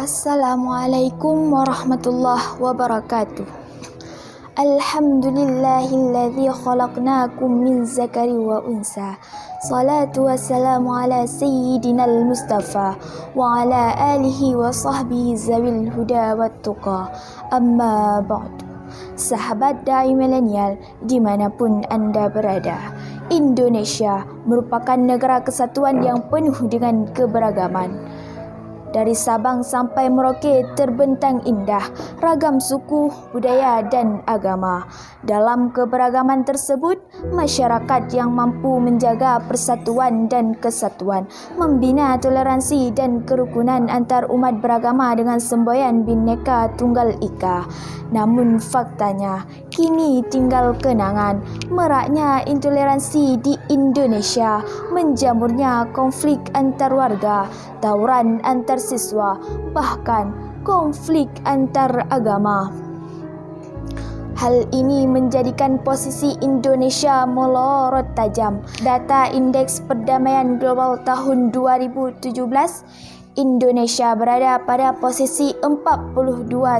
Assalamualaikum warahmatullahi wabarakatuh. Alhamdulillahilladzi khalaqnakum min zakari wa unsa. Salatu wassalamu ala sayyidinal Mustafa wa ala alihi wa sahbihi zawil huda wat tuqa. Amma ba'du. Sahabat Dai Milenial dimanapun anda berada, Indonesia merupakan negara kesatuan yang penuh dengan keberagaman. Dari Sabang sampai Merauke terbentang indah ragam suku, budaya dan agama. Dalam keberagaman tersebut, masyarakat yang mampu menjaga persatuan dan kesatuan, membina toleransi dan kerukunan antar umat beragama dengan semboyan Bhinneka Tunggal Ika. Namun faktanya, kini tinggal kenangan, meraknya intoleransi di Indonesia, menjamurnya konflik antar warga, tawuran antar siswa, bahkan konflik antar agama. Hal ini menjadikan posisi Indonesia melorot tajam. Data Indeks Perdamaian Global tahun 2017, Indonesia berada pada posisi 42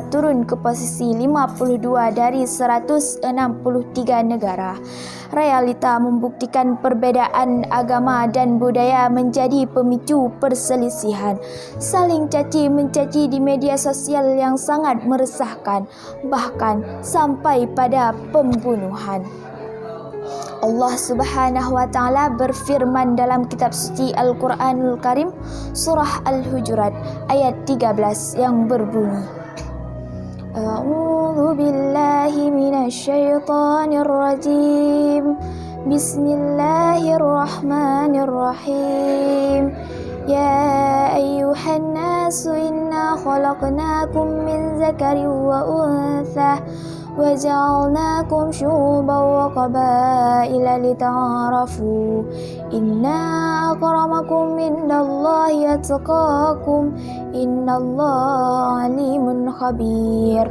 turun ke posisi 52 dari 163 negara. Realita membuktikan perbedaan agama dan budaya menjadi pemicu perselisihan, saling caci mencaci di media sosial yang sangat meresahkan, bahkan sampai pada pembunuhan. Allah Subhanahu wa taala berfirman dalam kitab suci Al-Qur'anul Karim surah Al-Hujurat ayat 13 yang berbunyi, A'udzu billahi minasyaitonir rajim. Bismillahirrahmanirrahim. Ya ayyuhan nasu inna khalaqnakum min zakarin wa untha وَجَعَلْنَاكُمْ شُعُوبًا وَقَبَائِلَ لِتَعَارَفُوا إِنَّ أَكْرَمَكُمْ عِندَ اللَّهِ أَتْقَاكُمْ إِنَّ اللَّهَ عَلِيمٌ خَبِيرٌ.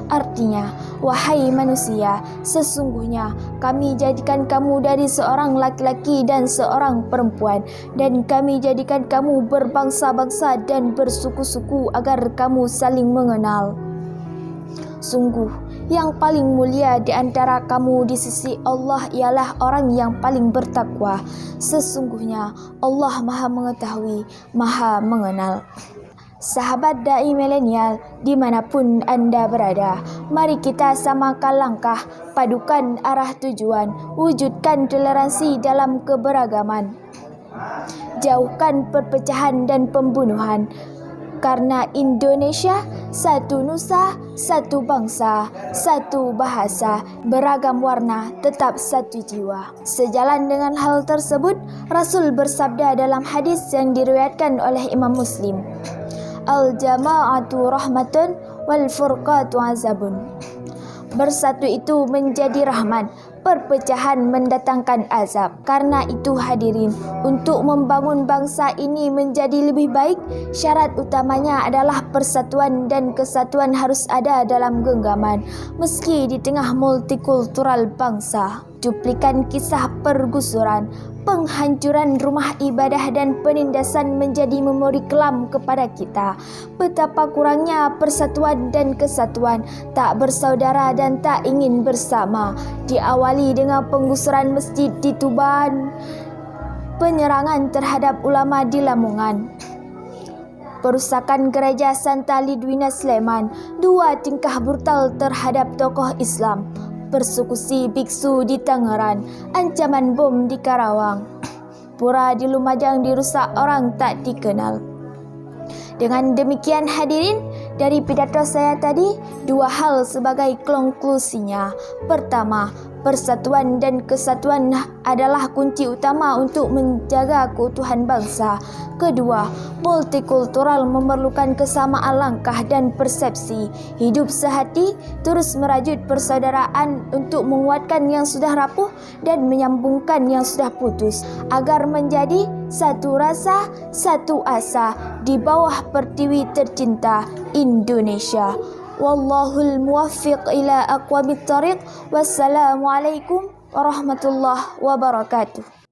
Artinya, wahai manusia, sesungguhnya kami jadikan kamu dari seorang laki-laki dan seorang perempuan, dan kami jadikan kamu berbangsa-bangsa dan bersuku-suku agar kamu saling mengenal. Sungguh, yang paling mulia di antara kamu di sisi Allah ialah orang yang paling bertakwa. Sesungguhnya Allah Maha Mengetahui, Maha Mengenal. Sahabat Dai Milenial dimanapun anda berada, mari kita samakan langkah, padukan arah tujuan, wujudkan toleransi dalam keberagaman, jauhkan perpecahan dan pembunuhan. Karena Indonesia satu nusa, satu bangsa, satu bahasa, beragam warna, tetap satu jiwa. Sejalan dengan hal tersebut, Rasul bersabda dalam hadis yang diriwayatkan oleh Imam Muslim, Al-jama'atu rahmatun wal furqatu azabun. Bersatu itu menjadi rahmat, perpecahan mendatangkan azab. Karena itu hadirin, untuk membangun bangsa ini menjadi lebih baik, syarat utamanya adalah persatuan dan kesatuan harus ada dalam genggaman. Meski di tengah multikultural bangsa, cuplikan kisah pergusuran, penghancuran rumah ibadah dan penindasan menjadi memori kelam kepada kita. Betapa kurangnya persatuan dan kesatuan, tak bersaudara dan tak ingin bersama. Diawali dengan penggusuran masjid di Tuban, penyerangan terhadap ulama di Lamongan, perusakan gereja Santa Lidwina Sleman, dua tingkah brutal terhadap tokoh Islam, persekusi biksu di Tangerang, ancaman bom di Karawang, pura di Lumajang dirusak orang tak dikenal. Dengan demikian hadirin, dari pidato saya tadi, dua hal sebagai konklusinya. Pertama, persatuan dan kesatuan adalah kunci utama untuk menjaga keutuhan bangsa. Kedua, multikultural memerlukan kesamaan langkah dan persepsi. Hidup sehati, terus merajut persaudaraan untuk menguatkan yang sudah rapuh dan menyambungkan yang sudah putus, agar menjadi satu rasa, satu asa di bawah pertiwi tercinta Indonesia. Wallahul muwaffiq ila aqwamit thariq. Wassalamualaikum warahmatullahi wabarakatuh.